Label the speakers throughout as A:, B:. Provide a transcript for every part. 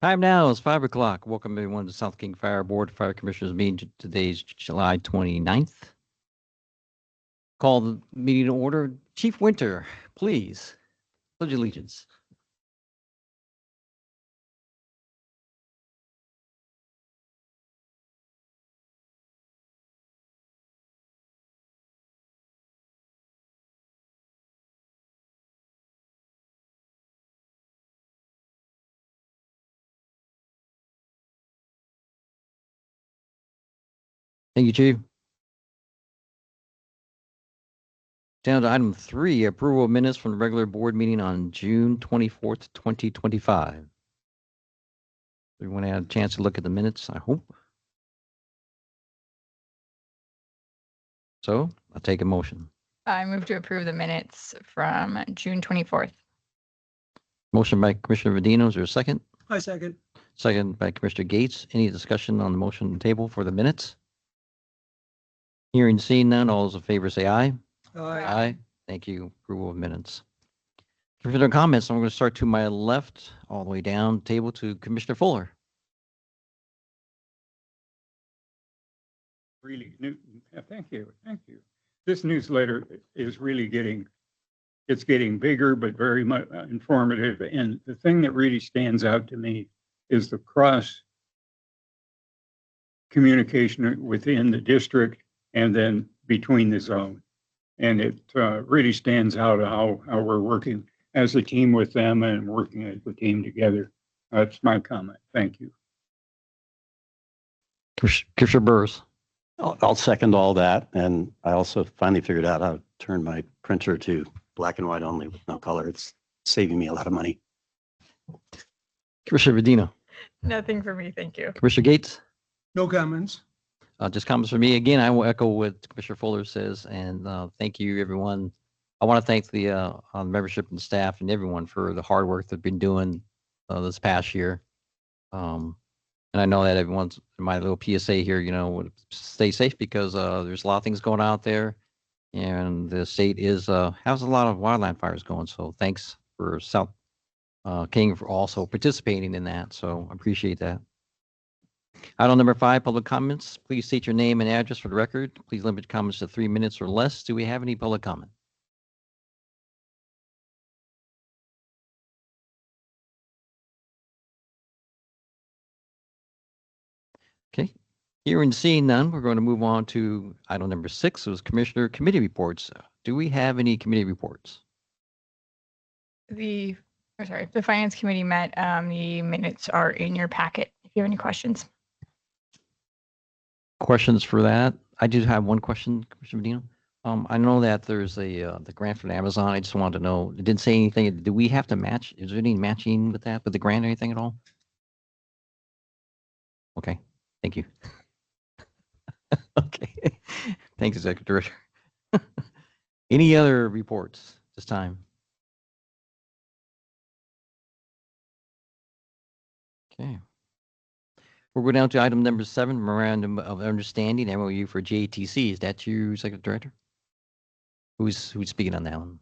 A: Time now is 5 o'clock. Welcome everyone to South King Fire Board of Fire Commissioners meeting. Today's July 29th. Call the meeting to order. Chief Winter, please. Pledge allegiance. Thank you, Chief. Down to item 3, approval of minutes from the regular board meeting on June 24th, 2025. Everyone had a chance to look at the minutes, I hope. So I'll take a motion.
B: I move to approve the minutes from June 24th.
A: Motion by Commissioner Vadino. Is there a second?
C: I second.
A: Second by Commissioner Gates. Any discussion on the motion on the table for the minutes? Hearing seen none, all those in favor say aye. Aye. Thank you. Approval of minutes. Commissioner comments. I'm going to start to my left, all the way down table to Commissioner Fuller.
D: Really new. Thank you. This newsletter is really getting bigger, but very much informative. And the thing that really stands out to me is the cross communication within the district and then between the zone. And it really stands out how we're working as a team with them and working as a team together. That's my comment. Thank you.
A: Commissioner Burrs.
E: I'll second all that. And I also finally figured out how to turn my printer to black and white only with no color. It's saving me a lot of money.
A: Commissioner Vadino.
B: Nothing for me, thank you.
A: Commissioner Gates.
C: No comments.
A: Just comments from me. Again, I will echo what Commissioner Fuller says, and thank you, everyone. I want to thank the membership and staff and everyone for the hard work they've been doing this past year. And I know that everyone's my little PSA here, would stay safe because there's a lot of things going out there, and the state has a lot of wildland fires going. So thanks for South King for also participating in that. So I appreciate that. Item number 5, public comments. Please state your name and address for the record. Please limit comments to 3 minutes or less. Do we have any public comment? Okay. Hearing and seeing none, we're going to move on to item number 6. It was Commissioner Committee reports. Do we have any committee reports?
B: The Finance Committee met. The minutes are in your packet if you have any questions.
A: Questions for that? I do have one question, Commissioner Medina. I know that there's the grant from Amazon. I just wanted to know, it didn't say anything. Do we have to match? Is there any matching with that, with the grant or anything at all? Okay, thank you. Okay, thanks, Executive Director. Any other reports this time? Okay. We'll go down to item number 7, Memorandum of Understanding, MOU for JTC. Is that you, Executive Director? Who's speaking on that one?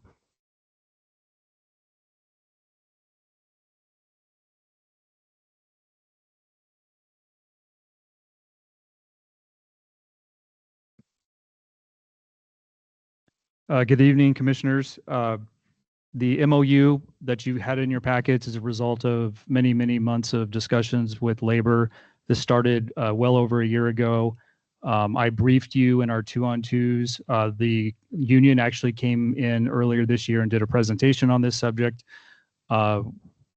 F: Good evening, Commissioners. The MOU that you had in your packets is a result of many, many months of discussions with labor. This started well over a year ago. I briefed you in our 2-on-2s. The union actually came in earlier this year and did a presentation on this subject.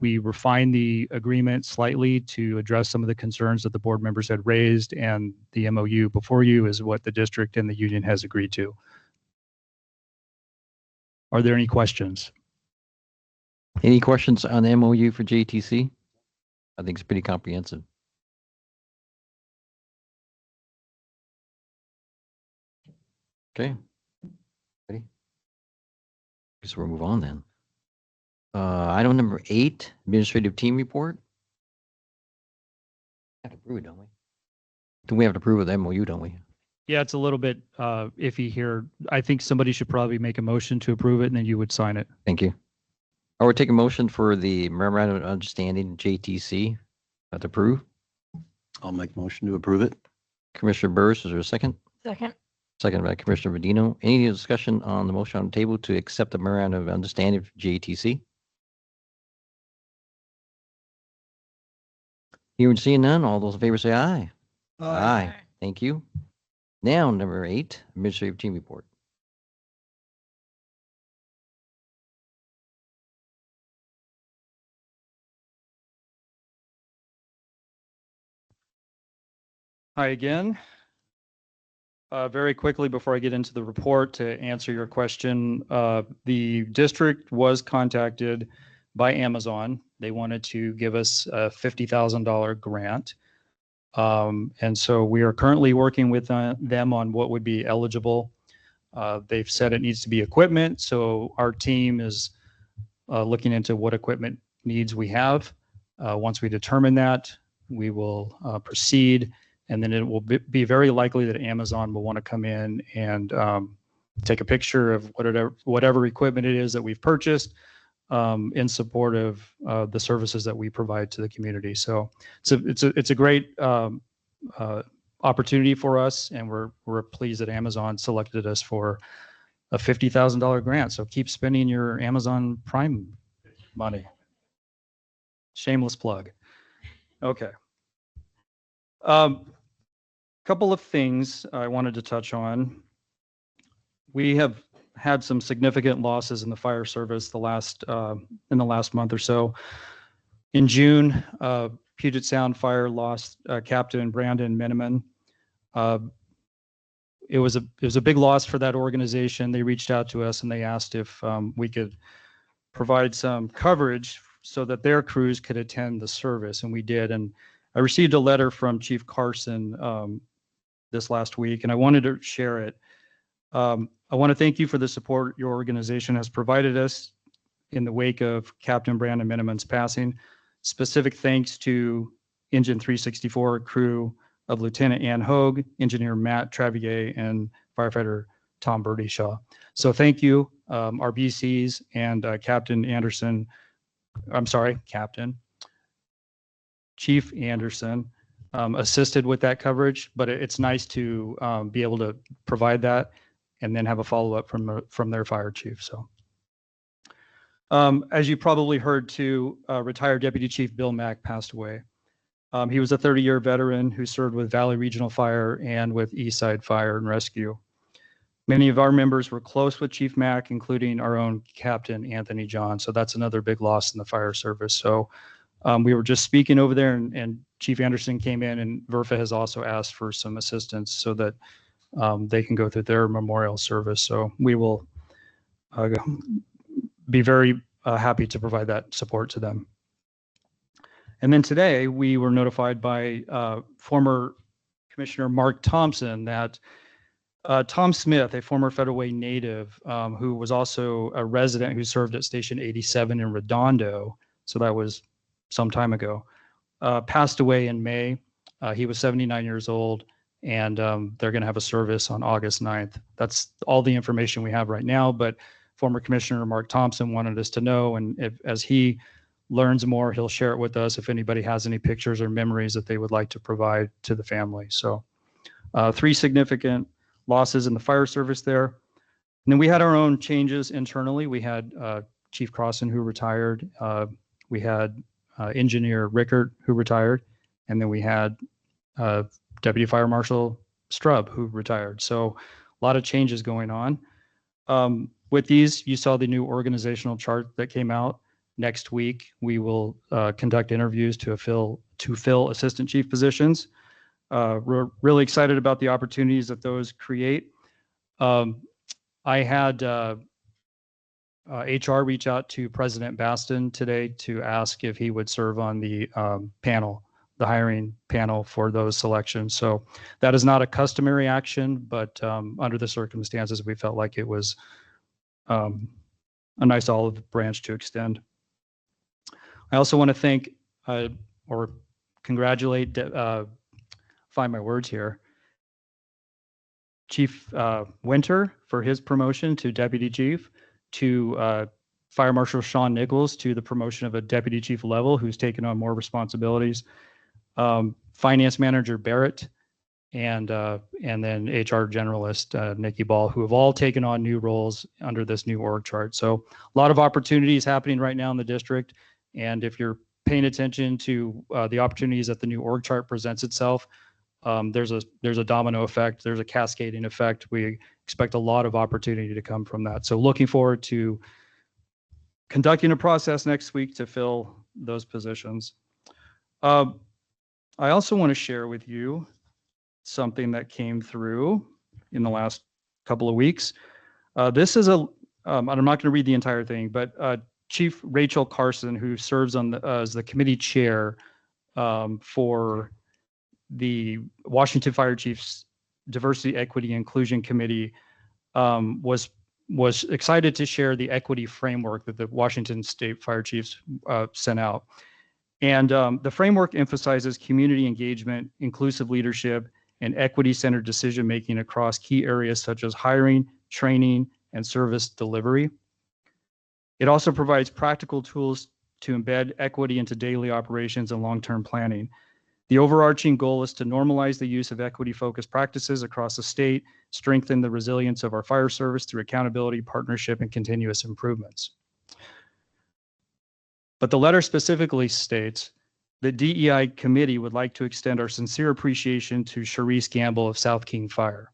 F: We refined the agreement slightly to address some of the concerns that the board members had raised, and the MOU before you is what the district and the union has agreed to. Are there any questions?
A: Any questions on the MOU for JTC? I think it's pretty comprehensive. Okay. Ready? Guess we'll move on then. Item number 8, administrative team report. We have to approve it, don't we? We have to approve of the MOU, don't we?
F: Yeah, it's a little bit iffy here. I think somebody should probably make a motion to approve it, and then you would sign it.
A: Thank you. I would take a motion for the memorandum of understanding, JTC. Got to approve.
E: I'll make motion to approve it.
A: Commissioner Burris, is there a second?
B: Second.
A: Second by Commissioner Medino. Any discussion on the motion on the table to accept the memorandum of understanding for JTC? Hearing and seeing none, all those in favor say aye. Thank you. Now, number 8, administrative team report.
F: Hi again. Very quickly before I get into the report to answer your question, the district was contacted by Amazon. They wanted to give us a $50,000 grant. And so we are currently working with them on what would be eligible. They've said it needs to be equipment. So our team is looking into what equipment needs we have. Once we determine that, we will proceed. And then it will be very likely that Amazon will want to come in and take a picture of whatever equipment it is that we've purchased in support of the services that we provide to the community. So it's a great opportunity for us, and we're pleased that Amazon selected us for a $50,000 grant. So keep spending your Amazon Prime money. Shameless plug. Okay. Couple of things I wanted to touch on. We have had some significant losses in the fire service in the last month or so. In June, Puget Sound Fire lost Captain Brandon Miniman. It was a big loss for that organization. They reached out to us and they asked if we could provide some coverage so that their crews could attend the service, and we did. And I received a letter from Chief Carson this last week, and I wanted to share it. I want to thank you for the support your organization has provided us in the wake of Captain Brandon Miniman's passing. Specific thanks to Engine 364 crew of Lieutenant Ann Hogue, Engineer Matt Travier, and Firefighter Tom Burdyshaw. So thank you, our BCs and Chief Anderson assisted with that coverage, but it's nice to be able to provide that and then have a follow-up from their fire chief. So as you probably heard too, retired Deputy Chief Bill Mack passed away. He was a 30-year veteran who served with Valley Regional Fire and with Eastside Fire and Rescue. Many of our members were close with Chief Mack, including our own Captain Anthony John. So that's another big loss in the fire service. So we were just speaking over there, and Chief Anderson came in, and VERFA has also asked for some assistance so that they can go through their memorial service. So we will be very happy to provide that support to them. And then today we were notified by former Commissioner Mark Thompson that Tom Smith, a former Federal Way native who was also a resident who served at Station 87 in Redondo, so that was some time ago, passed away in May. He was 79 years old, and they're going to have a service on August 9th. That's all the information we have right now, but former Commissioner Mark Thompson wanted us to know, and as he learns more, he'll share it with us if anybody has any pictures or memories that they would like to provide to the family. So 3 significant losses in the fire service there. And then we had our own changes internally. We had Chief Crossan, who retired. We had Engineer Rickert, who retired. And then we had Deputy Fire Marshal Strub, who retired. So a lot of changes going on. With these, you saw the new organizational chart that came out. Next week, we will conduct interviews to fill assistant chief positions. We're really excited about the opportunities that those create. I had HR reach out to President Baston today to ask if he would serve on the panel, the hiring panel for those selections. So that is not a customary action, but under the circumstances, we felt like it was a nice olive branch to extend. I also want to thank or congratulate, find my words here, Chief Winter for his promotion to Deputy Chief, to Fire Marshal Sean Nichols to the promotion of a Deputy Chief level, who's taken on more responsibilities. Finance Manager Barrett, and then HR Generalist Nikki Ball, who have all taken on new roles under this new org chart. So a lot of opportunities happening right now in the district. And if you're paying attention to the opportunities that the new org chart presents itself, there's a domino effect. There's a cascading effect. We expect a lot of opportunity to come from that. So looking forward to conducting a process next week to fill those positions. I also want to share with you something that came through in the last couple of weeks. This is and I'm not going to read the entire thing, but Chief Rachel Carson, who serves on as the committee chair for the Washington Fire Chiefs Diversity, Equity, Inclusion Committee, was excited to share the equity framework that the Washington State Fire Chiefs sent out. And the framework emphasizes community engagement, inclusive leadership, and equity-centered decision-making across key areas such as hiring, training, and service delivery. It also provides practical tools to embed equity into daily operations and long-term planning. The overarching goal is to normalize the use of equity-focused practices across the state, strengthen the resilience of our fire service through accountability, partnership, and continuous improvements. But the letter specifically states, the DEI committee would like to extend our sincere appreciation to Charisse Gamble of South King Fire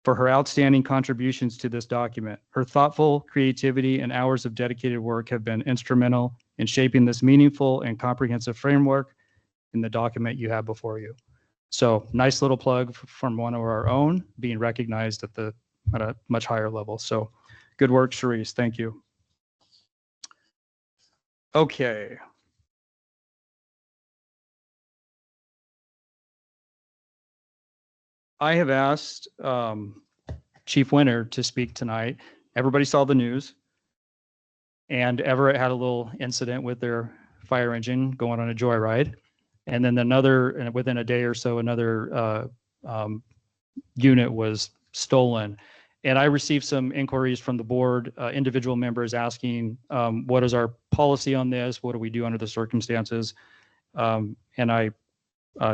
F: for her outstanding contributions to this document. Her thoughtful creativity and hours of dedicated work have been instrumental in shaping this meaningful and comprehensive framework in the document you have before you. So nice little plug from one of our own being recognized at a much higher level. So good work, Charisse. Thank you. Okay. I have asked Chief Winter to speak tonight. Everybody saw the news. And Everett had a little incident with their fire engine going on a joyride. And then within a day or so, another unit was stolen. And I received some inquiries from the board, individual members asking, what is our policy on this? What do we do under the circumstances?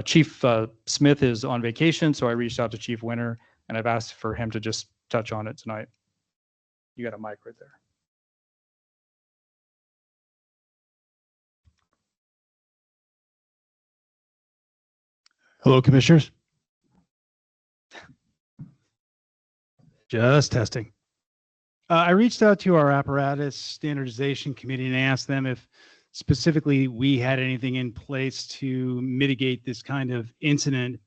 F: Chief Smith is on vacation, so I reached out to Chief Winter, and I've asked for him to just touch on it tonight. You got a mic right there.
G: Hello, commissioners. Just testing. I reached out to our apparatus standardization committee and asked them if specifically we had anything in place to mitigate this kind of incident.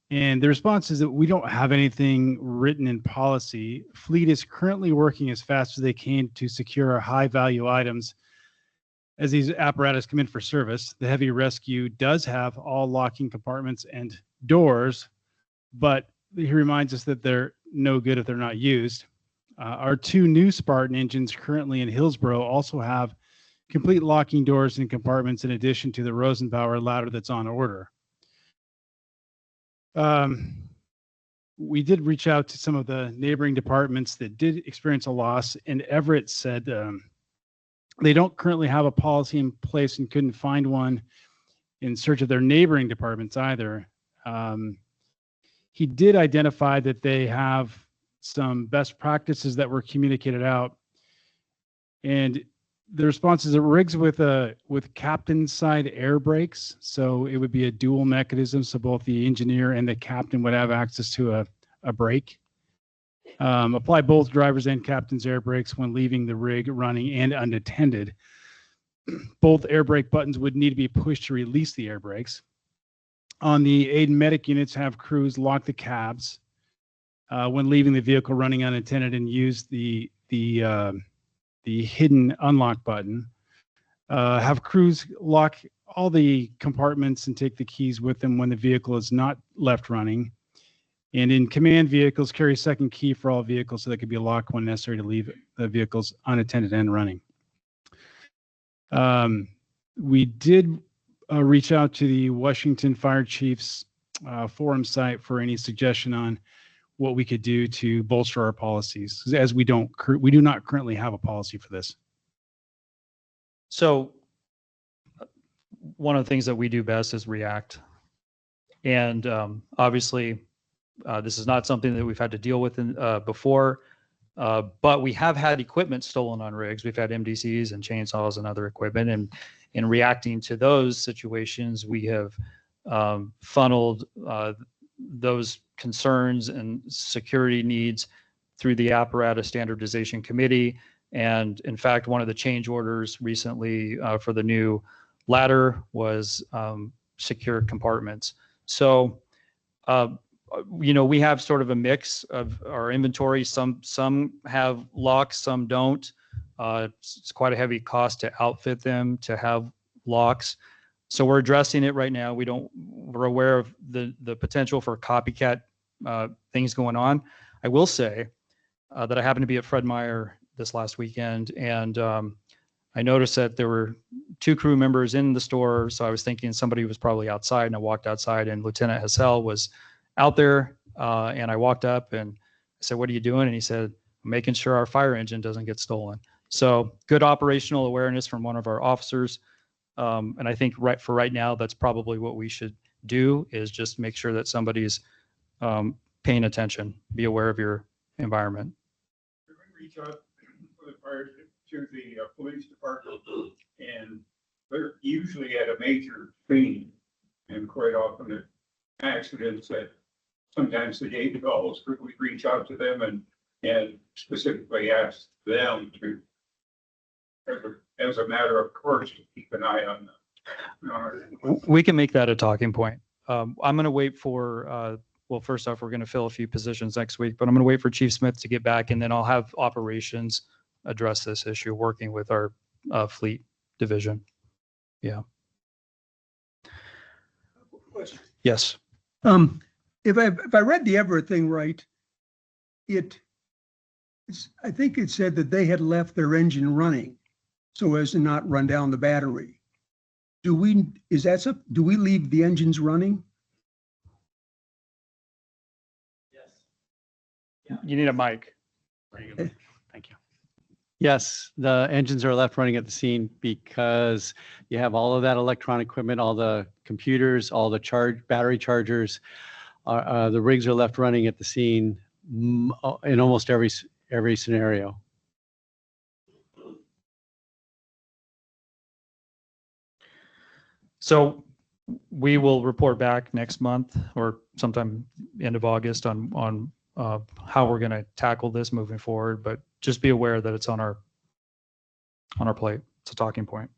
G: And the response is that we don't have anything written in policy. Fleet is currently working as fast as they can to secure our high value items as these apparatus come in for service. The heavy rescue does have all locking compartments and doors, but he reminds us that they're no good if they're not used. Our two new Spartan engines currently in Hillsboro also have complete locking doors and compartments in addition to the Rosenbauer ladder that's on order. We did reach out to some of the neighboring departments that did experience a loss, and Everett said they don't currently have a policy in place and couldn't find one in search of their neighboring departments either. He did identify that they have some best practices that were communicated out, and the response is it rigs with captain side air brakes. So it would be a dual mechanism. So both the engineer and the captain would have access to a brake. Apply both driver's and captain's air brakes when leaving the rig running and unattended. Both air brake buttons would need to be pushed to release the air brakes. On the aid and medic units, have crews lock the cabs when leaving the vehicle running unattended and use the hidden unlock button. Have crews lock all the compartments and take the keys with them when the vehicle is not left running. And in command vehicles, carry a second key for all vehicles so they can be locked when necessary to leave the vehicles unattended and running. We did reach out to the Washington Fire Chiefs forum site for any suggestion on what we could do to bolster our policies, as we do not currently have a policy for this.
F: So one of the things that we do best is react. And obviously, this is not something that we've had to deal with before, but we have had equipment stolen on rigs. We've had MDCs and chainsaws and other equipment. And in reacting to those situations, we have funneled those concerns and security needs through the Apparatus Standardization Committee. And in fact, one of the change orders recently for the new ladder was secure compartments. So, we have sort of a mix of our inventory. Some have locks, some don't. It's quite a heavy cost to outfit them to have locks. So we're addressing it right now. We're aware of the potential for copycat things going on. I will say that I happened to be at Fred Meyer this last weekend, and I noticed that there were 2 crew members in the store. So I was thinking somebody was probably outside, and I walked outside, and Lieutenant Hassel was out there. And I walked up and I said, "What are you doing?" And he said, "I'm making sure our fire engine doesn't get stolen." So good operational awareness from one of our officers. And I think right now, that's probably what we should do, is just make sure that somebody's paying attention, be aware of your environment.
D: Can we reach out for the fire to the police department? And they're usually at a major scene, and quite often the accidents that sometimes the day develops, we reach out to them and specifically ask them to, as a matter of course, to keep an eye on them.
F: We can make that a talking point. I'm going to wait for, well, first off, we're going to fill a few positions next week, but I'm going to wait for Chief Smith to get back, and then I'll have operations address this issue, working with our fleet division. Yeah.
C: Question.
F: Yes.
C: If I read the Everett thing right, I think it said that they had left their engine running so as to not run down the battery. Do we leave the engines running?
F: You need a mic.
E: Thank you.
H: Yes, the engines are left running at the scene because you have all of that electronic equipment, all the computers, all the battery chargers. The rigs are left running at the scene in almost every scenario.
F: So we will report back next month or sometime end of August on how we're going to tackle this moving forward. But just be aware that it's on our plate. It's a talking point.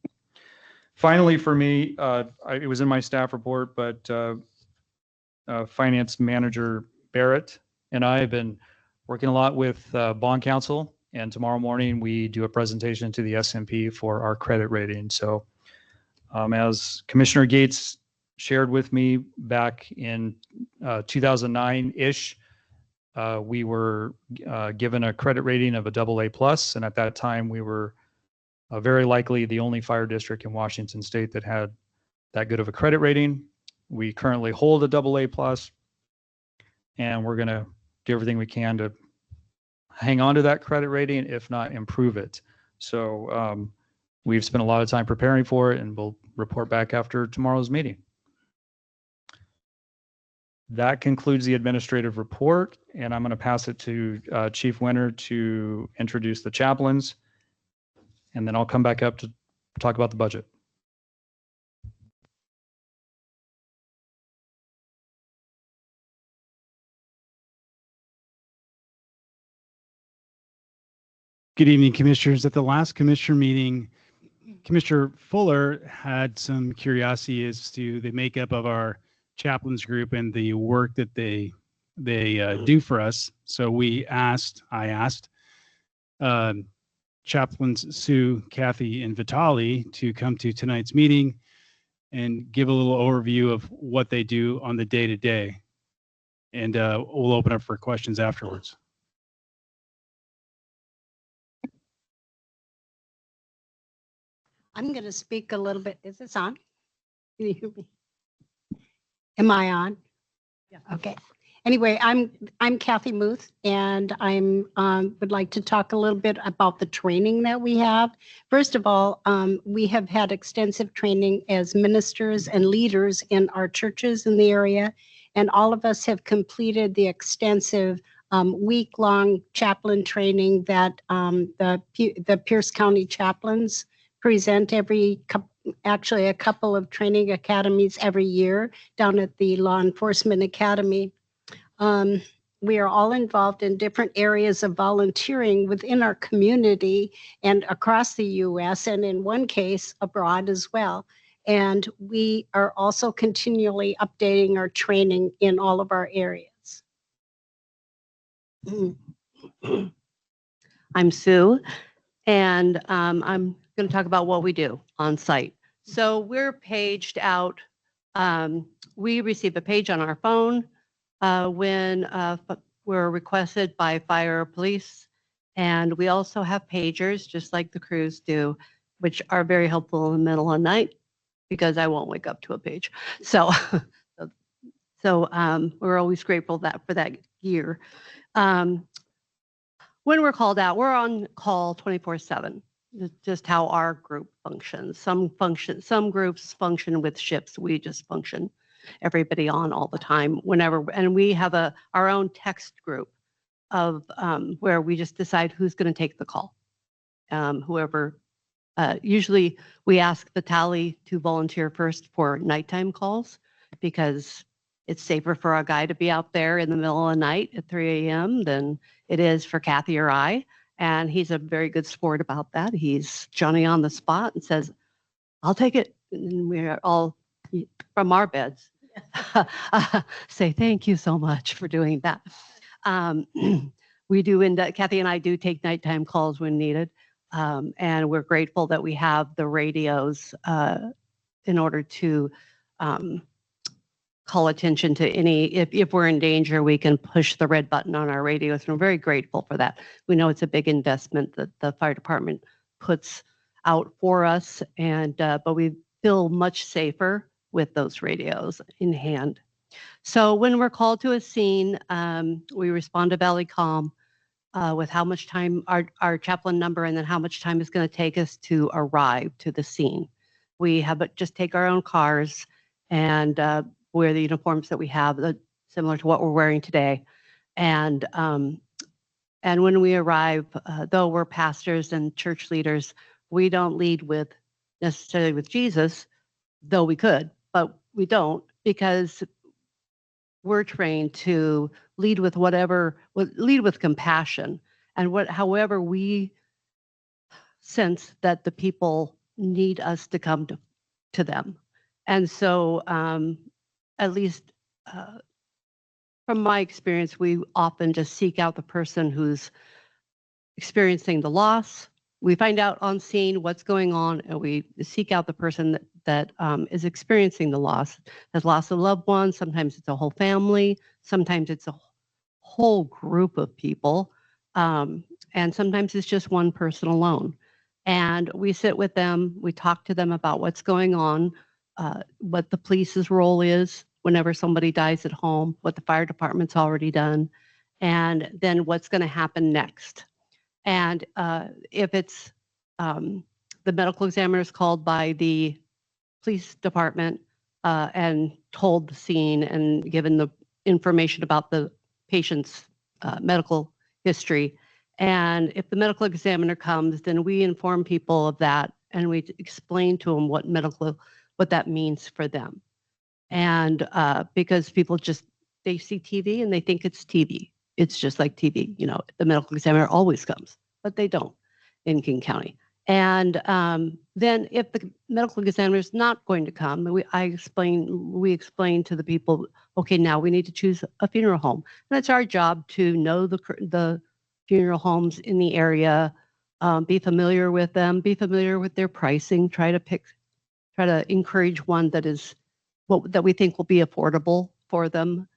F: Finally, for me, it was in my staff report, but Finance Manager Barrett and I have been working a lot with Bond Counsel, and tomorrow morning we do a presentation to the S&P for our credit rating. So as Commissioner Gates shared with me back in 2009-ish, we were given a credit rating of a AA+, and at that time we were very likely the only fire district in Washington State that had that good of a credit rating. We currently hold a AA+, and we're going to do everything we can to hang on to that credit rating, if not improve it. So we've spent a lot of time preparing for it, and we'll report back after tomorrow's meeting. That concludes the administrative report, and I'm going to pass it to Chief Winter to introduce the chaplains, and then I'll come back up to talk about the budget.
G: Good evening, Commissioners. At the last Commissioner meeting, Commissioner Fuller had some curiosity as to the makeup of our chaplains group and the work that they do for us. So I asked Chaplains Sue, Kathy, and Vitali to come to tonight's meeting and give a little overview of what they do on the day-to-day. And we'll open up for questions afterwards.
I: I'm going to speak a little bit. Is this on? Can you hear me? Am I on? Yeah. Okay. Anyway, I'm Kathy Muth, and I'm would like to talk a little bit about the training that we have. First of all, we have had extensive training as ministers and leaders in our churches in the area, and all of us have completed the extensive week-long chaplain training that the Pierce County chaplains present actually a couple of training academies every year down at the Law Enforcement Academy. We are all involved in different areas of volunteering within our community and across the U.S. and in one case abroad as well. And we are also continually updating our training in all of our areas.
J: I'm Sue, and I'm going to talk about what we do on site. So we're paged out. We receive a page on our phone when we're requested by fire or police. And we also have pagers, just like the crews do, which are very helpful in the middle of the night because I won't wake up to a page. So, we're always grateful for that gear. When we're called out, we're on call 24/7. Just how our group functions. Some groups function with shifts. We just function everybody on all the time whenever, and we have our own text group of where we just decide who's going to take the call. Whoever, usually we ask Vitaly to volunteer first for nighttime calls because it's safer for a guy to be out there in the middle of the night at 3 a.m. than it is for Kathy or I. And he's a very good sport about that. He's Johnny on the spot and says, I'll take it. And we're all from our beds say, thank you so much for doing that. We do, Kathy and I do take nighttime calls when needed. And we're grateful that we have the radios in order to call attention to if we're in danger, we can push the red button on our radios. And we're very grateful for that. We know it's a big investment that the fire department puts out for us, but we feel much safer with those radios in hand. So when we're called to a scene, we respond to Valley-Com with how much time, our chaplain number, and then how much time it's going to take us to arrive to the scene. We just take our own cars and wear the uniforms that we have, similar to what we're wearing today. And when we arrive, though we're pastors and church leaders, we don't lead necessarily with Jesus, though we could, but we don't, because we're trained to lead with compassion and however we sense that the people need us to come to them. And so, at least from my experience, we often just seek out the person who's experiencing the loss. We find out on scene what's going on, and we seek out the person that is experiencing the loss, has lost a loved one. Sometimes it's a whole family. Sometimes it's a whole group of people. And sometimes it's just one person alone. And we sit with them. We talk to them about what's going on, what the police's role is whenever somebody dies at home, what the fire department's already done, and then what's going to happen next. And if it's the medical examiner is called by the police department and told the scene and given the information about the patient's medical history. And if the medical examiner comes, then we inform people of that and we explain to them what that means for them. And because people they see TV and they think it's TV. It's just like TV, the medical examiner always comes, but they don't in King County. And then if the medical examiner is not going to come, we explain to the people, okay, now we need to choose a funeral home. And it's our job to know the funeral homes in the area, be familiar with them, be familiar with their pricing, try to encourage one that we think will be affordable for them,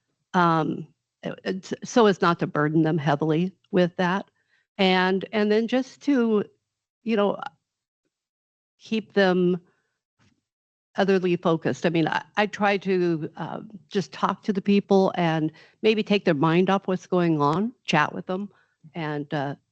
J: so as not to burden them heavily with that. And then just to, keep them otherly focused. I mean, I try to just talk to the people and maybe take their mind off what's going on, chat with them, and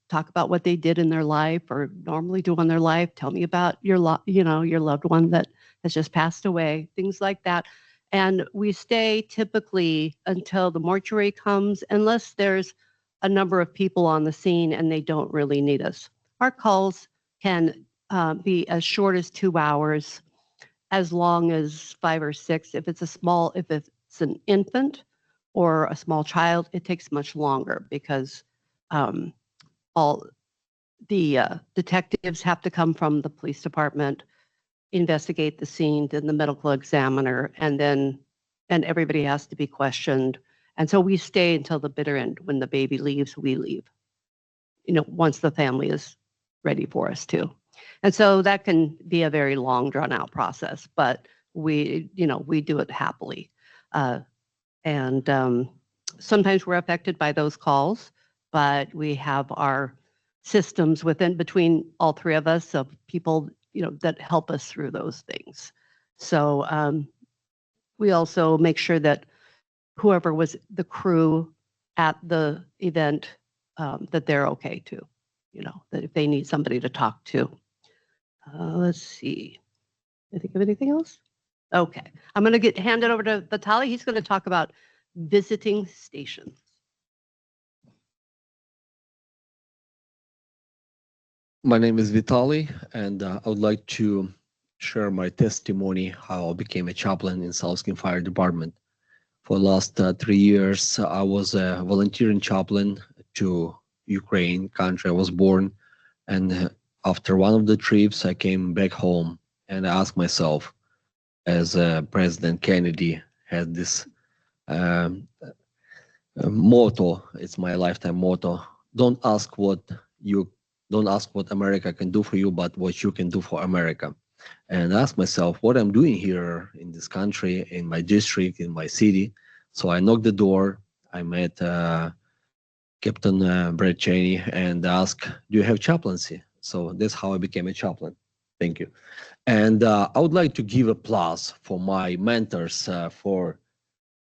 J: talk about what they did in their life or normally do in their life. Tell me about your your loved one that has just passed away, things like that. And we stay typically until the mortuary comes, unless there's a number of people on the scene and they don't really need us. Our calls can be as short as 2 hours, as long as 5 or 6. If it's an infant or a small child, it takes much longer because all the detectives have to come from the police department, investigate the scene, then the medical examiner, and everybody has to be questioned. And so we stay until the bitter end. When the baby leaves, we leave, once the family is ready for us to. And so that can be a very long, drawn out process, but we do it happily. And sometimes we're affected by those calls, but we have our systems between all three of us of people, that help us through those things. So we also make sure that whoever was the crew at the event, that they're okay too, that if they need somebody to talk to. Let's see. Can I think of anything else? Okay. I'm going to hand it over to Vitaly. He's going to talk about visiting stations.
K: My name is Vitaly, and I would like to share my testimony how I became a chaplain in Salskin Fire Department. For the last 3 years, I was a volunteering chaplain to Ukraine, country I was born, and after one of the trips, I came back home and I asked myself, as President Kennedy had this motto, it's my lifetime motto, don't ask what America can do for you, but what you can do for America. And I asked myself what I'm doing here in this country, in my district, in my city. So I knocked the door. I met Captain Brett Cheney and asked, do you have chaplaincy? So that's how I became a chaplain. Thank you. And I would like to give applause for my mentors, for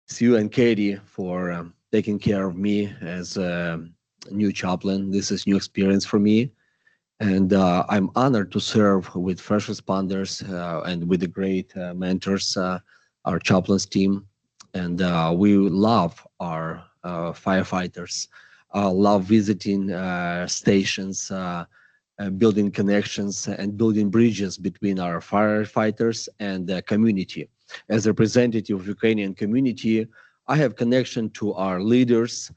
K: Sue and Katie, for taking care of me as a new chaplain. This is new experience for me. And I'm honored to serve with first responders and with the great mentors, our chaplains team. And we love our firefighters, love visiting stations, building connections and building bridges between our firefighters and the community. As a representative of Ukrainian community, I have connection to our leaders,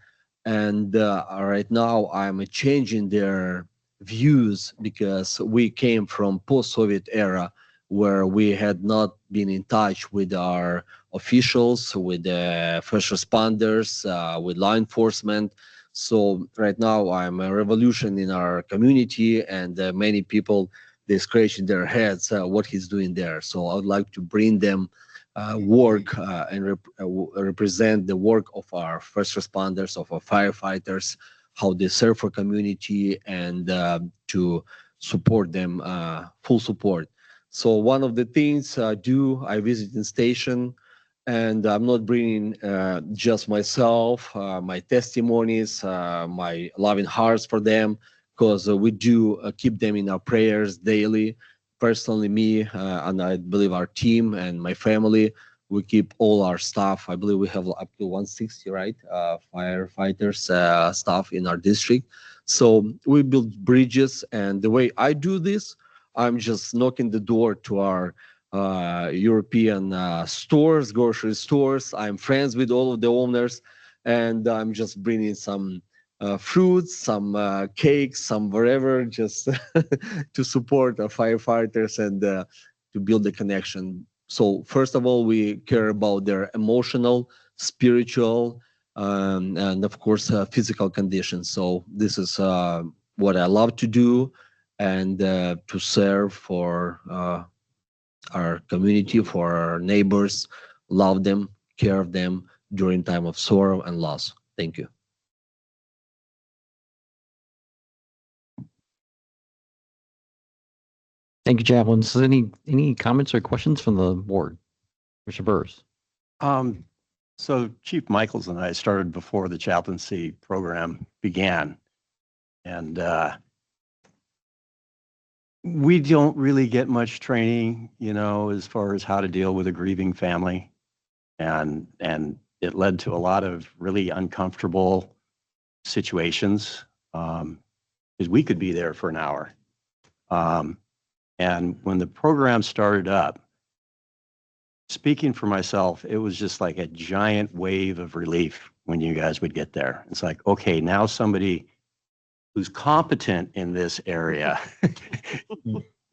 K: and right now I'm changing their views because we came from post-Soviet era where we had not been in touch with our officials, with the first responders, with law enforcement. So right now I'm a revolution in our community, and many people, they're scratching their heads what he's doing there. So I would like to bring them work and represent the work of our first responders, of our firefighters, how they serve for community, and to support them, full support. So one of the things I do, I visit in station, and I'm not bringing just myself, my testimonies, my loving hearts for them, because we do keep them in our prayers daily. Personally, me and I believe our team and my family, we keep all our staff. I believe we have up to 160, right? Firefighters, staff in our district. So we build bridges, and the way I do this, I'm just knocking the door to our European stores, grocery stores. I'm friends with all of the owners, and I'm just bringing some fruits, some cakes, some whatever, just to support our firefighters and to build the connection. So first of all, we care about their emotional, spiritual, and of course, physical conditions. So this is what I love to do, and to serve for our community, for our neighbors, love them, care of them during time of sorrow and loss. Thank you.
A: Thank you, chaplains. Any comments or questions from the board? Mr. Burrs?
E: So Chief Michaels and I started before the chaplaincy program began. And we don't really get much training, as far as how to deal with a grieving family. And it led to a lot of really uncomfortable situations, because we could be there for an hour. And when the program started up, speaking for myself, it was just like a giant wave of relief when you guys would get there. It's like, okay, now somebody who's competent in this area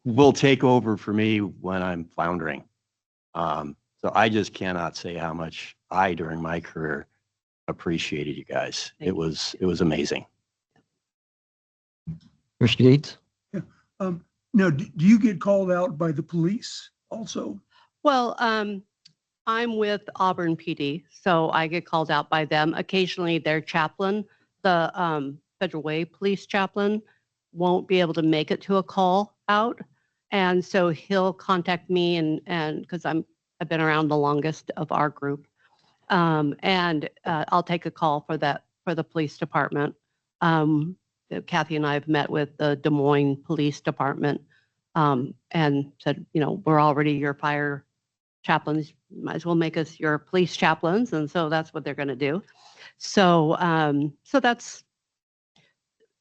E: will take over for me when I'm floundering. So I just cannot say how much I, during my career, appreciated you guys. It was amazing.
A: Mr. Gates?
C: Now, do you get called out by the police also?
J: Well, I'm with Auburn PD, so I get called out by them. Occasionally, their chaplain, the Federal Way Police chaplain, won't be able to make it to a call out, and so he'll contact me, and because I've been around the longest of our group, and I'll take a call for the police department. Kathy and I have met with the Des Moines Police Department and said, we're already your fire chaplains, might as well make us your police chaplains. And so that's what they're going to do. So, so that's,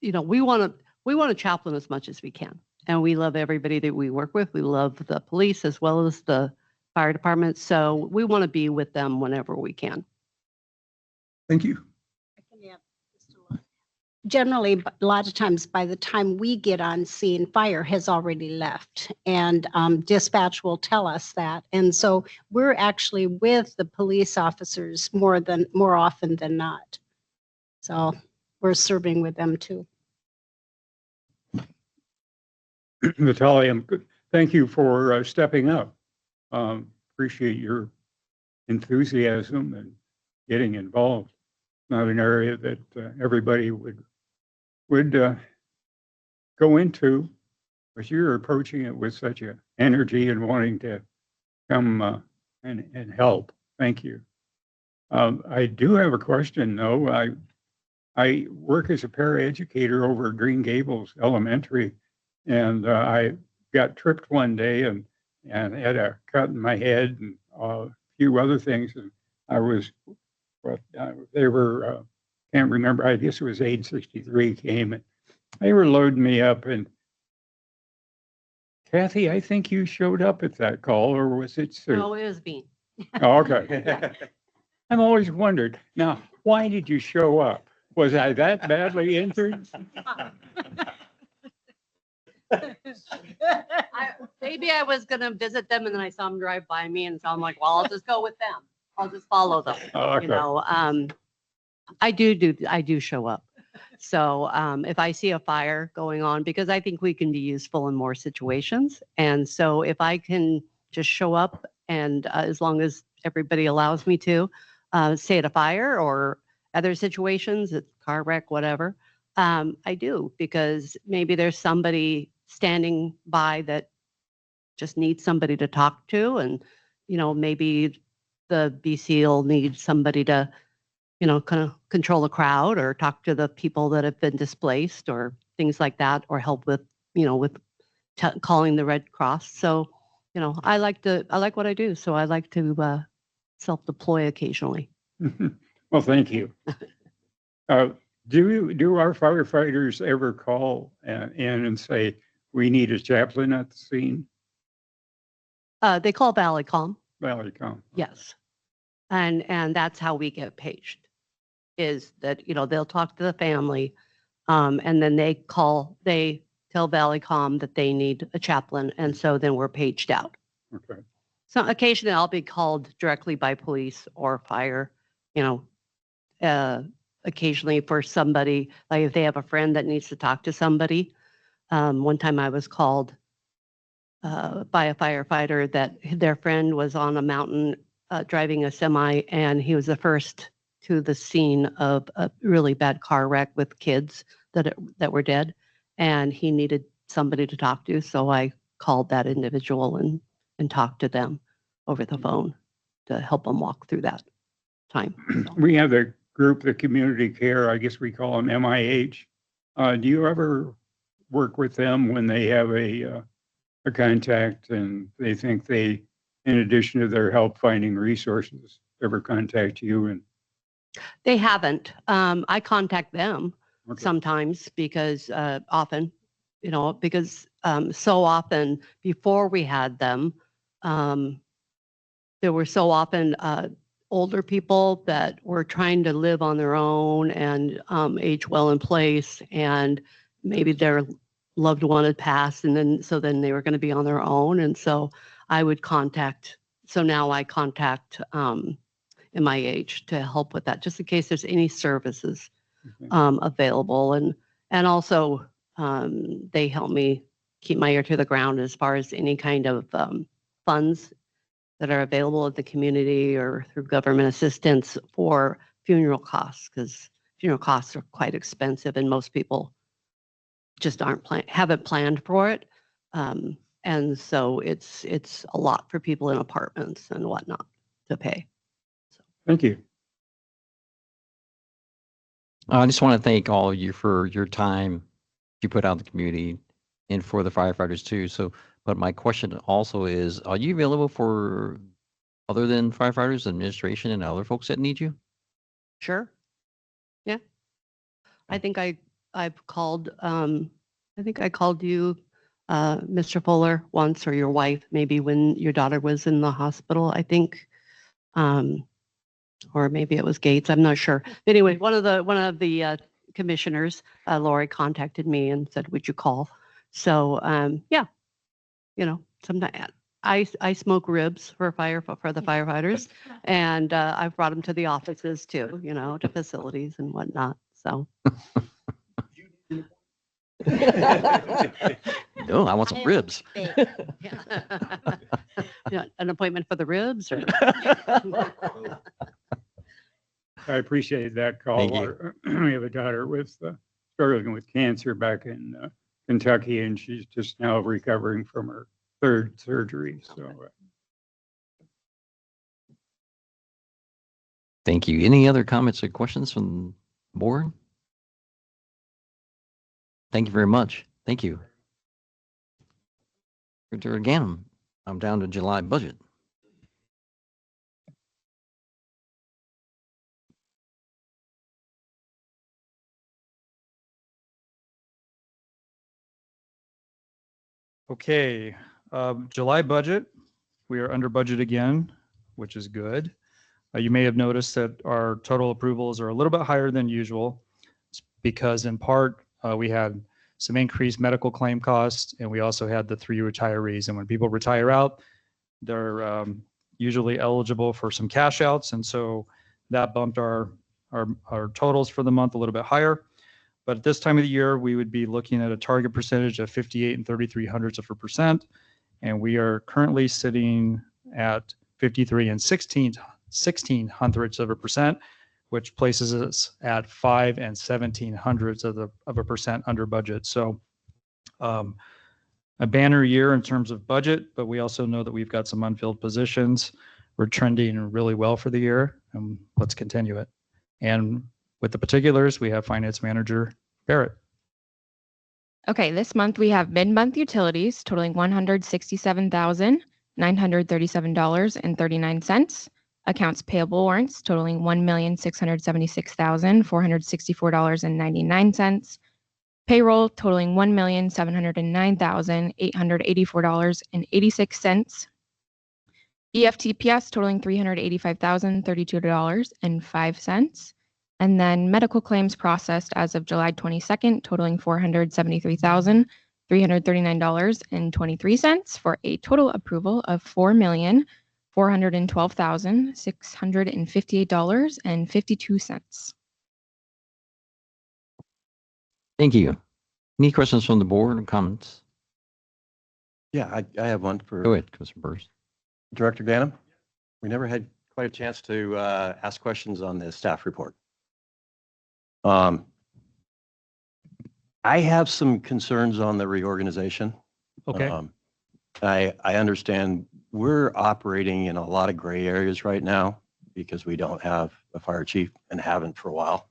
J: we want to chaplain as much as we can. And we love everybody that we work with. We love the police as well as the fire department. So we want to be with them whenever we can.
C: Thank you.
I: Generally, a lot of times, by the time we get on scene, fire has already left, and dispatch will tell us that. And so we're actually with the police officers more often than not. So we're serving with them too.
D: Natalia, thank you for stepping up. Appreciate your enthusiasm and getting involved. Not an area that everybody would go into, but you're approaching it with such a energy and wanting to come and help. Thank you. I do have a question though. I work as a paraeducator over at Green Gables Elementary, and I got tripped one day and had a cut in my head and a few other things. And I was, they were, can't remember, I guess it was Aid 63 came and they were loading me up. And Kathy, I think you showed up at that call, or was it Sue?
J: No, it was me.
D: Oh, okay. I've always wondered, now, why did you show up? Was I that badly injured?
J: Maybe I was going to visit them and then I saw them drive by me. And so I'm like, well, I'll just go with them. I'll just follow them.
D: Oh, okay.
J: I do show up. So if I see a fire going on, because I think we can be useful in more situations. And so if I can just show up and as long as everybody allows me to, say at a fire or other situations, a car wreck, whatever, I do, because maybe there's somebody standing by that just needs somebody to talk to. And, maybe the BC will need somebody to, kind of control the crowd or talk to the people that have been displaced or things like that, or help with, calling the Red Cross. So, I like what I do. So I like to self-deploy occasionally.
D: Well, thank you. Do our firefighters ever call in and say, we need a chaplain at the scene?
J: They call Valleycom.
D: Valleycom.
J: Yes. And that's how we get paged, is that, they'll talk to the family and then they tell Valleycom that they need a chaplain. And so then we're paged out.
D: Okay.
J: So occasionally I'll be called directly by police or fire, occasionally for somebody, like if they have a friend that needs to talk to somebody. One time I was called by a firefighter that their friend was on a mountain driving a semi, and he was the first to the scene of a really bad car wreck with kids that were dead, and he needed somebody to talk to. So I called that individual and talked to them over the phone to help them walk through that time. So,
D: We have a group, the community care, I guess we call them MIH. Do you ever work with them when they have a contact and they think they, in addition to their help finding resources, ever contact you? And
J: they haven't. I contact them
D: okay.
J: sometimes because often, because so often before we had them, there were so often older people that were trying to live on their own and age well in place, and maybe their loved one had passed, and then they were going to be on their own, and so I would contact. So now I contact MIH to help with that, just in case there's any services
D: Okay.
J: available, and also they help me keep my ear to the ground as far as any kind of funds that are available at the community or through government assistance for funeral costs, because funeral costs are quite expensive and most people just haven't planned for it. And so it's a lot for people in apartments and whatnot to pay.
D: Thank you.
A: I just want to thank all of you for your time you put out in the community and for the firefighters too. So, but my question also is, are you available for other than firefighters, administration, and other folks that need you?
J: Sure. Yeah. I think I've called, I think I called you, Mr. Fuller, once, or your wife, maybe when your daughter was in the hospital, I think. Or maybe it was Gates, I'm not sure. Anyway, one of the commissioners, Lori, contacted me and said, would you call? So, yeah, sometimes I smoke ribs for the firefighters, and I've brought them to the offices too, to facilities and whatnot. So.
A: No, I want some ribs.
J: Yeah. An appointment for the ribs, or?
D: I appreciate that call.
A: Thank you.
D: We have a daughter with struggling with cancer back in Kentucky, and she's just now recovering from her third surgery. So
A: Thank you. Any other comments or questions from the board? Thank you very much. Thank you. Again, I'm down to July budget.
F: Okay, July budget, we are under budget again, which is good. You may have noticed that our total approvals are a little bit higher than usual. It's because in part, we had some increased medical claim costs, and we also had the 3 retirees. And when people retire out, they're usually eligible for some cash outs. And so that bumped our totals for the month a little bit higher. But at this time of the year, we would be looking at a target percentage of 58 and 3300%. And we are currently sitting at 53 and 1600%, which places us at 5 and 1700% under budget. So a banner year in terms of budget, but we also know that we've got some unfilled positions. We're trending really well for the year, and let's continue it. And with the particulars, we have Finance Manager Barrett.
L: Okay, this month we have mid-month utilities totaling $167,937.39. Accounts payable warrants totaling $1,676,464.99. Payroll totaling $1,709,884.86. EFTPS totaling $385,032.05. And then medical claims processed as of July 22nd totaling $473,339.23 for a total approval of $4,412,658.52.
A: Thank you. Any questions from the board or comments?
E: Yeah, I have one for
A: Go ahead, Commissioner Burrs.
E: Director Ganem. We never had quite a chance to ask questions on the staff report. I have some concerns on the reorganization.
F: Okay.
E: I understand we're operating in a lot of gray areas right now because we don't have a fire chief and haven't for a while.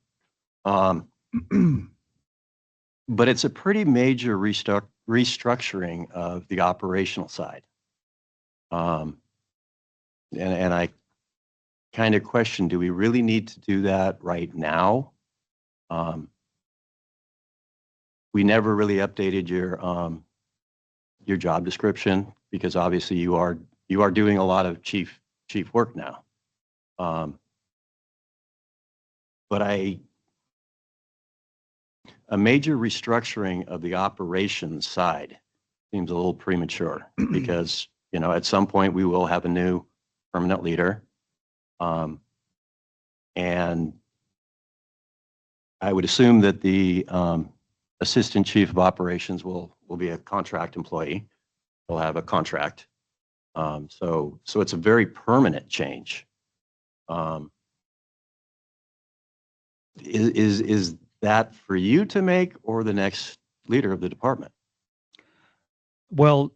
E: But it's a pretty major restructuring of the operational side. And I kind of question, do we really need to do that right now? We never really updated your job description because obviously you are doing a lot of chief work now. But a major restructuring of the operations side seems a little premature because, you know, at some point we will have a new permanent leader. And I would assume that the assistant chief of operations will be a contract employee. They'll have a contract. So it's a very permanent change. Is that for you to make or the next leader of the department?
F: Well,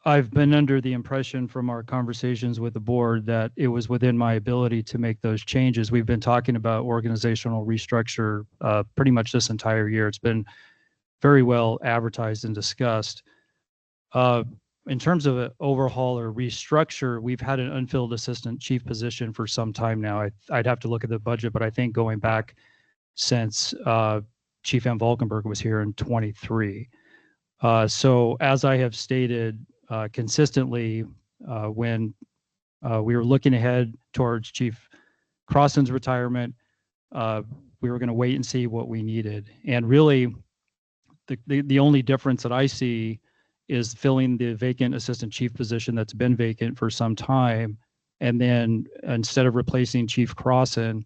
F: I've been under the impression from our conversations with the board that it was within my ability to make those changes. We've been talking about organizational restructure pretty much this entire year. It's been very well advertised and discussed. In terms of an overhaul or restructure, we've had an unfilled assistant chief position for some time now. I'd have to look at the budget, but I think going back since Chief Van Valkenburg was here in 23. So as I have stated consistently, when we were looking ahead towards Chief Crossan's retirement, we were going to wait and see what we needed. And really, the only difference that I see is filling the vacant assistant chief position that's been vacant for some time. And then instead of replacing Chief Crossan,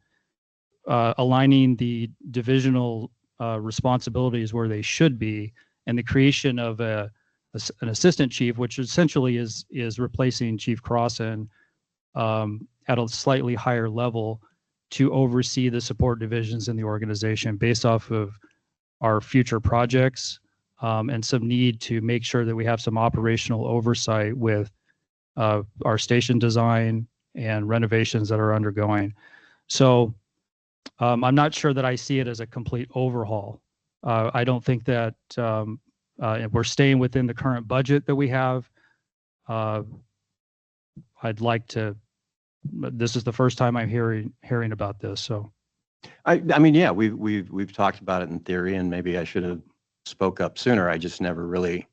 F: aligning the divisional responsibilities where they should be, and the creation of an assistant chief, which essentially is replacing Chief Crossan at a slightly higher level to oversee the support divisions in the organization based off of our future projects and some need to make sure that we have some operational oversight with our station design and renovations that are undergoing. So I'm not sure that I see it as a complete overhaul. I don't think that we're staying within the current budget that we have. I'd like to, this is the first time I'm hearing about this, so.
E: I mean, yeah, we've talked about it in theory, and maybe I should have spoke up sooner. I just never really,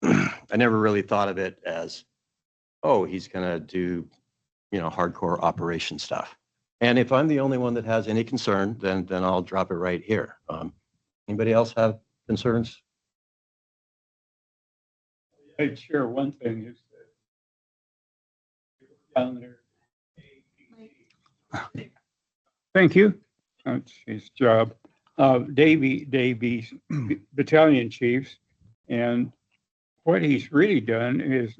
E: I never really thought of it as, oh, he's gonna do, you know, hardcore operation stuff. And if I'm the only one that has any concern, then I'll drop it right here. Anybody else have concerns?
D: I'd share one thing is that down there. Thank you. That's his job. Davies battalion chiefs, and what he's really done is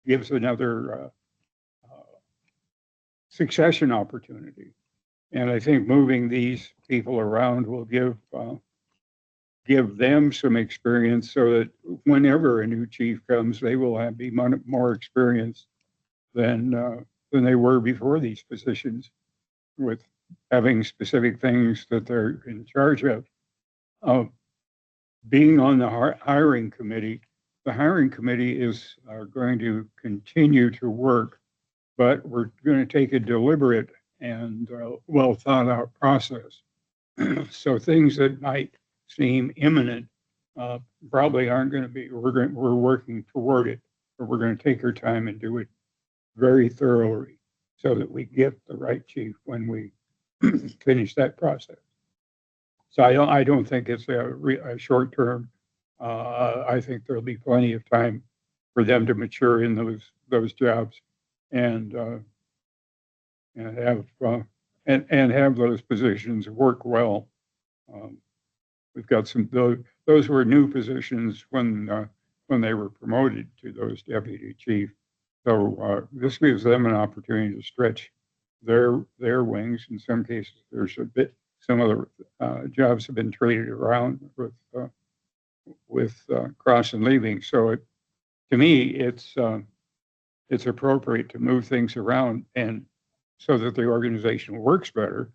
D: gives another succession opportunity. And I think moving these people around will give them some experience so that whenever a new chief comes, they will be more experienced than they were before these positions, with having specific things that they're in charge of. Being on the hiring committee, the hiring committee is going to continue to work, but we're going to take a deliberate and well thought out process. So things that might seem imminent probably aren't going to be. We're working toward it, but we're going to take our time and do it very thoroughly so that we get the right chief when we finish that process. So I don't think it's a short term. I think there'll be plenty of time for them to mature in those jobs and have those positions work well. We've got some those were new positions when they were promoted to those deputy chief. So this gives them an opportunity to stretch their wings. In some cases, there's some of the jobs have been traded around with Crossan leaving. So to me, it's appropriate to move things around and so that the organization works better,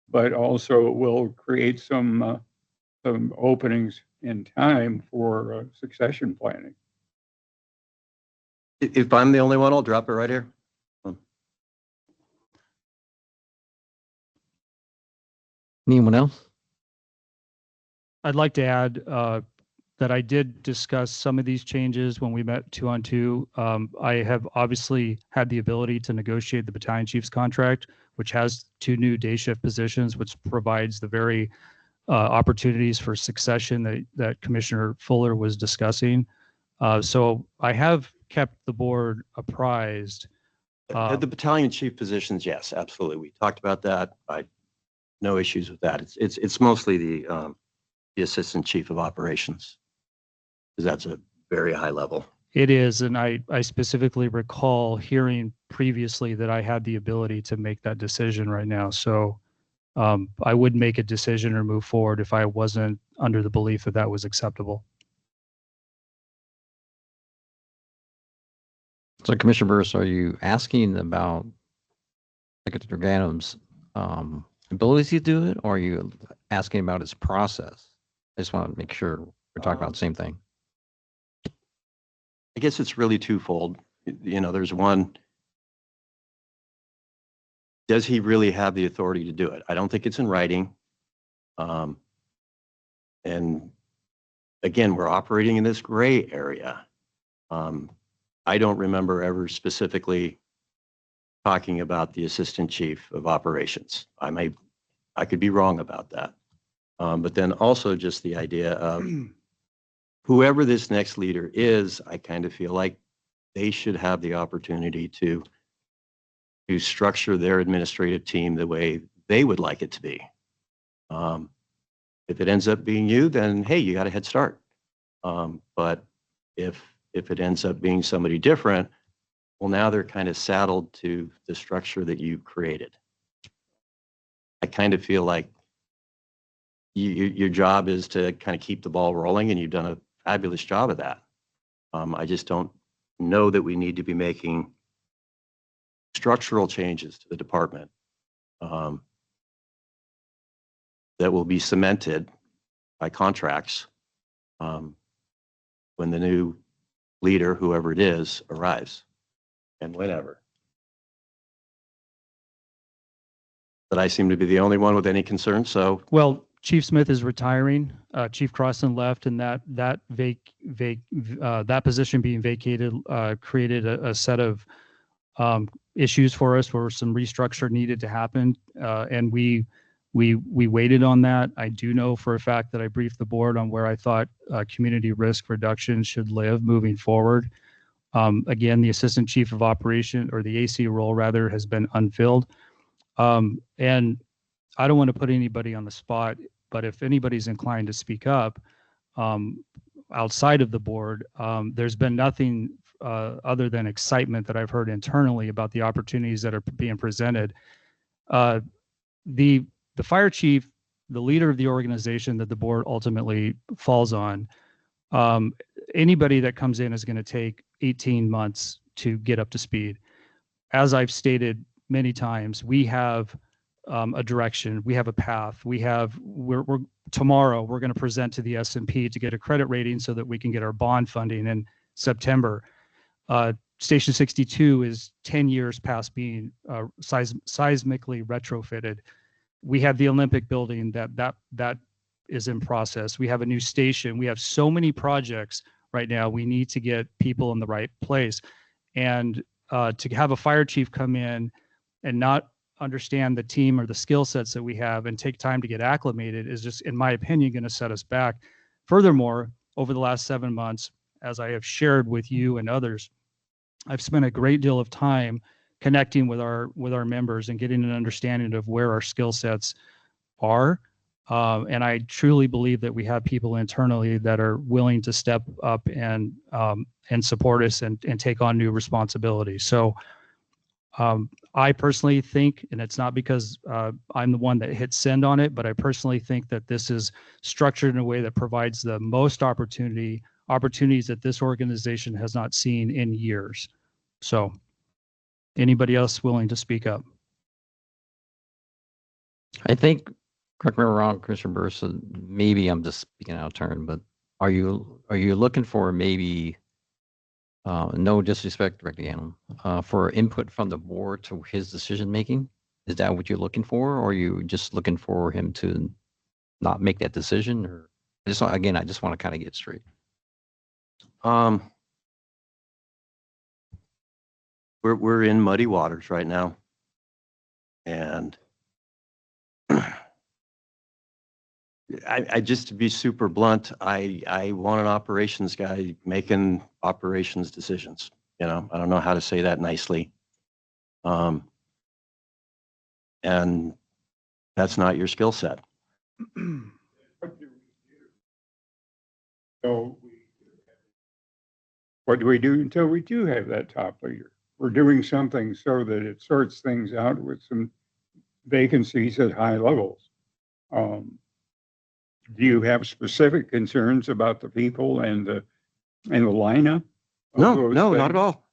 D: but also will create some openings in time for succession planning.
E: If I'm the only one, I'll drop it right here.
A: Anyone else?
F: I'd like to add that I did discuss some of these changes when we met 2-on-2. I have obviously had the ability to negotiate the battalion chief's contract, which has 2 new day shift positions, which provides the very opportunities for succession that Commissioner Fuller was discussing. So I have kept the board apprised.
E: The battalion chief positions, yes, absolutely. We talked about that. No issues with that. It's mostly the assistant chief of operations, because that's a very high level.
F: It is, and I specifically recall hearing previously that I had the ability to make that decision right now. So I would make a decision or move forward if I wasn't under the belief that that was acceptable.
A: So Commissioner Burris, are you asking about Secretary Gannum's ability to do it, or are you asking about his process? I just want to make sure we're talking about the same thing.
E: I guess it's really twofold. You know, there's one, does he really have the authority to do it? I don't think it's in writing. And again, we're operating in this gray area. I don't remember ever specifically talking about the assistant chief of operations. I could be wrong about that. But then also just the idea of whoever this next leader is, I kind of feel like they should have the opportunity to structure their administrative team the way they would like it to be. If it ends up being you, then hey, you got a head start. But if it ends up being somebody different, well, now they're kind of saddled to the structure that you created. I kind of feel like your job is to kind of keep the ball rolling, and you've done a fabulous job of that. I just don't know that we need to be making structural changes to the department that will be cemented by contracts when the new leader, whoever it is, arrives, and whenever. But I seem to be the only one with any concern, so.
F: Well, Chief Smith is retiring. Chief Crossan left, and that position being vacated created a set of issues for us where some restructure needed to happen, and we waited on that. I do know for a fact that I briefed the board on where I thought community risk reduction should live moving forward. Again, the assistant chief of operation, or the AC role rather, has been unfilled. And I don't want to put anybody on the spot, but if anybody's inclined to speak up outside of the board, there's been nothing other than excitement that I've heard internally about the opportunities that are being presented. The fire chief, the leader of the organization that the board ultimately falls on, anybody that comes in is going to take 18 months to get up to speed. As I've stated many times, we have a direction, we have a path, tomorrow we're going to present to the S&P to get a credit rating so that we can get our bond funding in September. Station 62 is 10 years past being seismically retrofitted. We have the Olympic building that is in process. We have a new station. We have so many projects right now. We need to get people in the right place. And to have a fire chief come in and not understand the team or the skill sets that we have and take time to get acclimated is just, in my opinion, going to set us back. Furthermore, over the last 7 months, as I have shared with you and others, I've spent a great deal of time connecting with our members and getting an understanding of where our skill sets are. And I truly believe that we have people internally that are willing to step up and support us and take on new responsibilities. So I personally think, and it's not because I'm the one that hit send on it, but I personally think that this is structured in a way that provides the most opportunity opportunities that this organization has not seen in years. So anybody else willing to speak up?
A: I think, correct me if I'm wrong, Commissioner Burris, maybe I'm just speaking out of turn, but are you looking for maybe, no disrespect, Director Ganem, for input from the board to his decision making? Is that what you're looking for, or are you just looking for him to not make that decision? Or I just want to kind of get straight.
E: We're in muddy waters right now. And I just, to be super blunt, I want an operations guy making operations decisions. You know, I don't know how to say that nicely. And that's not your skill set.
D: So what do we do until we do have that top leader? We're doing something so that it sorts things out with some vacancies at high levels. Do you have specific concerns about the people and the lineup?
E: No, not at all.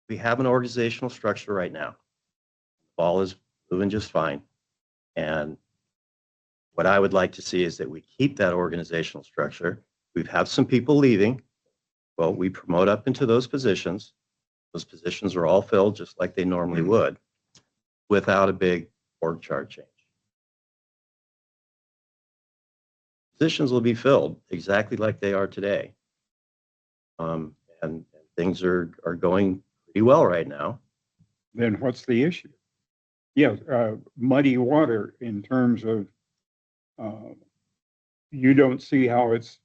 E: We have an organizational structure right now. Ball is moving just fine. And what I would like to see is that we keep that organizational structure. We've had some people leaving. Well, we promote up into those positions. Those positions are all filled just like they normally would, without a big org chart change. Positions will be filled exactly like they are today. And things are going pretty well right now.
D: Then what's the issue? Yeah, muddy water in terms of you don't see how it's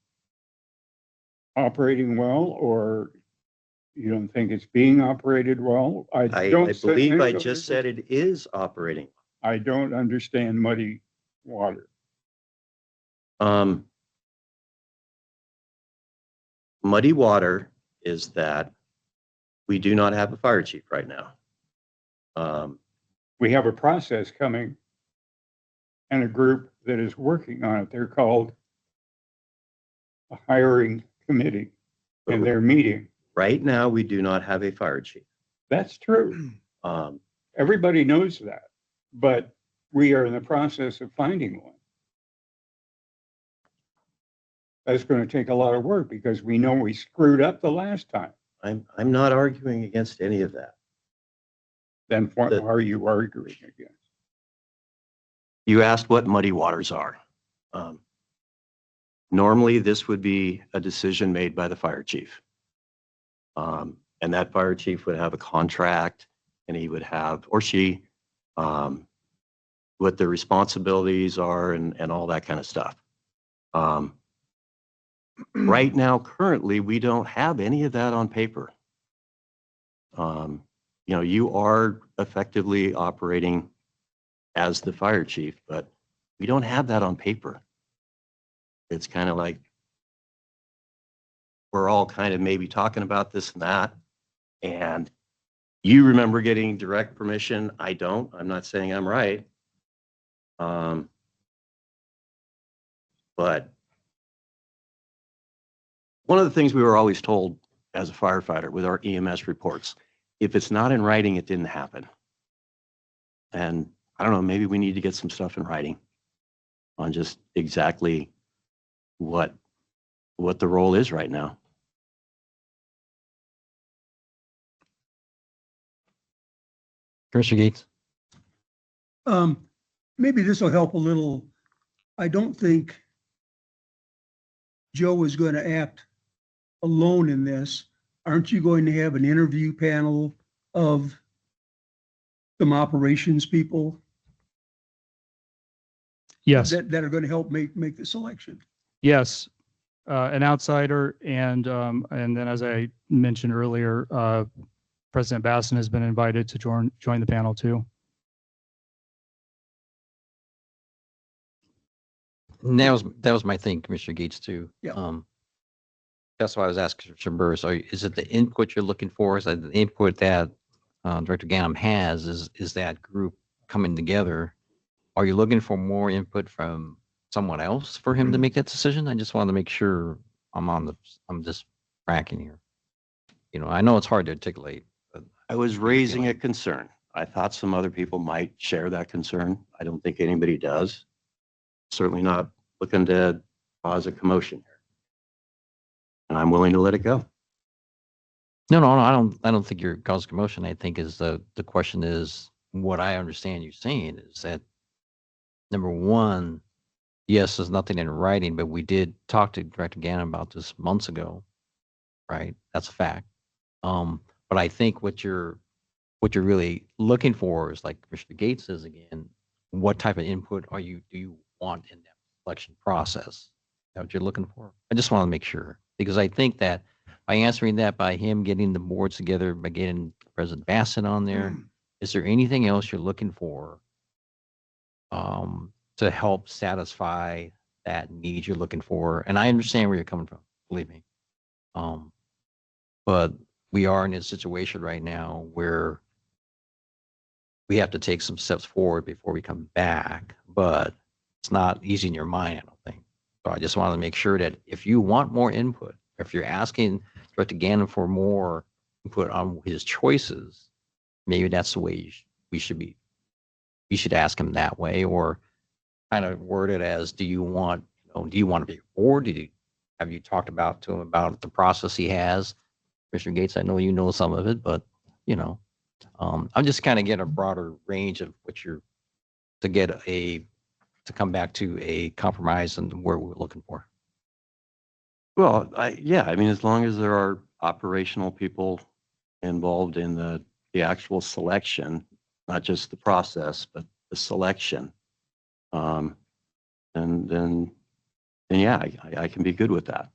D: operating well, or you don't think it's being operated well?
E: I believe I just said it is operating.
D: I don't understand muddy water.
E: Muddy water is that we do not have a fire chief right now.
D: We have a process coming and a group that is working on it. They're called a hiring committee, and they're meeting.
E: Right now, we do not have a fire chief.
D: That's true. Everybody knows that, but we are in the process of finding one. That's going to take a lot of work because we know we screwed up the last time.
E: I'm not arguing against any of that.
D: Then what are you arguing against?
E: You asked what muddy waters are. Normally, this would be a decision made by the fire chief. And that fire chief would have a contract, and he would have, or she, what their responsibilities are and all that kind of stuff. Right now, currently, we don't have any of that on paper. You know, you are effectively operating as the fire chief, but we don't have that on paper. It's kind of like we're all kind of maybe talking about this and that, and you remember getting direct permission. I don't. I'm not saying I'm right. But one of the things we were always told as a firefighter with our EMS reports, if it's not in writing, it didn't happen. And I don't know, maybe we need to get some stuff in writing on just exactly what the role is right now.
A: Commissioner Gates.
C: Maybe this will help a little. I don't think Joe is going to act alone in this. Aren't you going to have an interview panel of some operations people?
F: Yes.
C: That are going to help make the selection?
F: Yes. An outsider, and then as I mentioned earlier, President Basson has been invited to join the panel too.
A: And that was my thing, Commissioner Gates, too.
C: Yeah.
A: That's why I was asking Commissioner Burris, is it the input you're looking for? Is that the input that Director Ganem has? Is that group coming together? Are you looking for more input from someone else for him to make that decision? I just wanted to make sure I'm just tracking here. You know, I know it's hard to articulate, but
E: I was raising a concern. I thought some other people might share that concern. I don't think anybody does. Certainly not looking to cause a commotion here. And I'm willing to let it go.
A: no, I don't think you're causing commotion. I think is the question is what I understand you saying is that number one, yes, there's nothing in writing, but we did talk to Director Gannon about this months ago, right? That's a fact. But I think what you're really looking for is like Commissioner Gates says again, what type of input do you want in that selection process? Is that what you're looking for? I just want to make sure because I think that by answering that by him getting the boards together, by getting President Bassett on there, is there anything else you're looking for to help satisfy that need you're looking for? And I understand where you're coming from, believe me. But we are in a situation right now where we have to take some steps forward before we come back, but it's not easy in your mind, I don't think. So I just wanted to make sure that if you want more input, if you're asking Director Gannon for more input on his choices, maybe that's the way we should be. You should ask him that way, or kind of word it as, do you want to be bored? Have you talked to him about the process he has? Mr. Gates, I know you know some of it, but you know, I'm just kind of getting a broader range of what to come back to a compromise and where we're looking for.
E: Well, I mean, as long as there are operational people involved in the actual selection, not just the process, but the selection, then yeah, I can be good with that.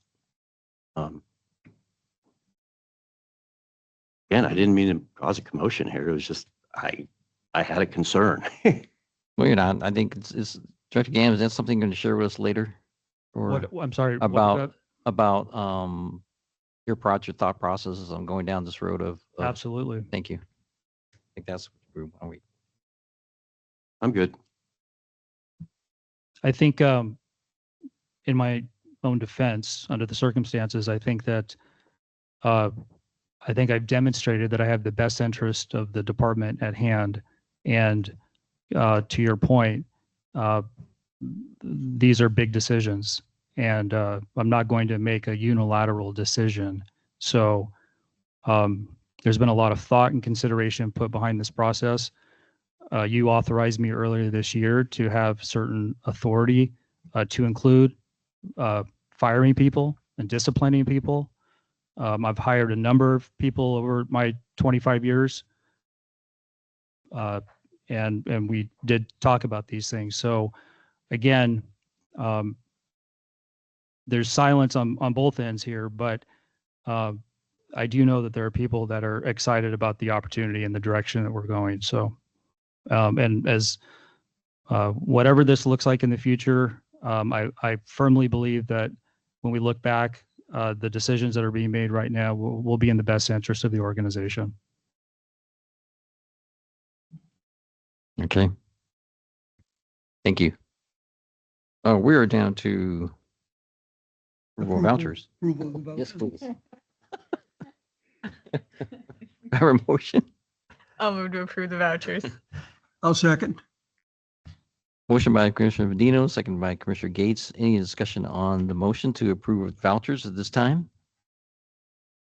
E: Again, I didn't mean to cause a commotion here. It was just, I had a concern.
A: Well, you're not. I think it's Director Gannon, is that something you're going to share with us later? Or
F: I'm sorry. what was
A: about
F: that?
A: your thought processes on going down this road of
F: Absolutely.
A: Thank you. I think that's what we
E: I'm good.
F: I think in my own defense, under the circumstances, I think that I've demonstrated that I have the best interest of the department at hand. And to your point, these are big decisions, and I'm not going to make a unilateral decision. So there's been a lot of thought and consideration put behind this process. You authorized me earlier this year to have certain authority to include firing people and disciplining people. I've hired a number of people over my 25 years, and we did talk about these things. So again, there's silence on both ends here, but I do know that there are people that are excited about the opportunity and the direction that we're going. So, and as whatever this looks like in the future, I firmly believe that when we look back, the decisions that are being made right now will be in the best interest of the organization.
A: Okay. Thank you. We are down to vouchers.
C: Approval of the
A: Yes,
C: vouchers.
A: please. Have a motion.
B: I'll move to approve the vouchers.
C: I'll second.
A: Motion by Commissioner Medino, second by Commissioner Gates. Any discussion on the motion to approve vouchers at this time?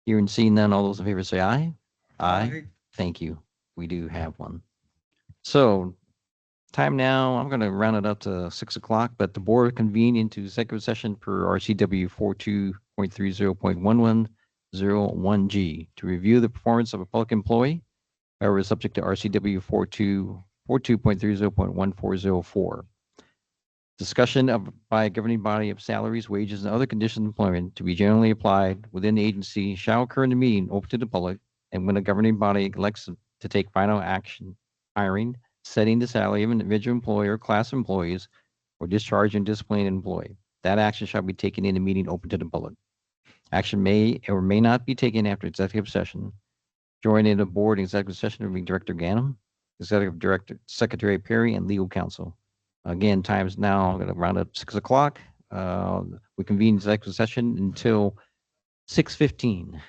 A: Hearing and seeing none, all those in favor say aye. Aye. Thank you. We do have one. So time now, I'm going to round it up to 6 o'clock, but the board convened into executive session per RCW 42.30.1101G to review the performance of a public employee. However, is subject to RCW 42.30.1404. Discussion by a governing body of salaries, wages, and other conditions of employment to be generally applied within the agency shall occur in the meeting open to the public, and when a governing body elects to take final action, hiring, setting the salary of an individual employee or class of employees, or discharging and disciplining an employee. That action shall be taken in a meeting open to the public. Action may or may not be taken after executive session. Joining the board in executive session will be Director Gannon, Executive Director, Secretary Perry, and Legal Counsel. Again, time's now going to round up 6 o'clock. We convene executive session until 6:15.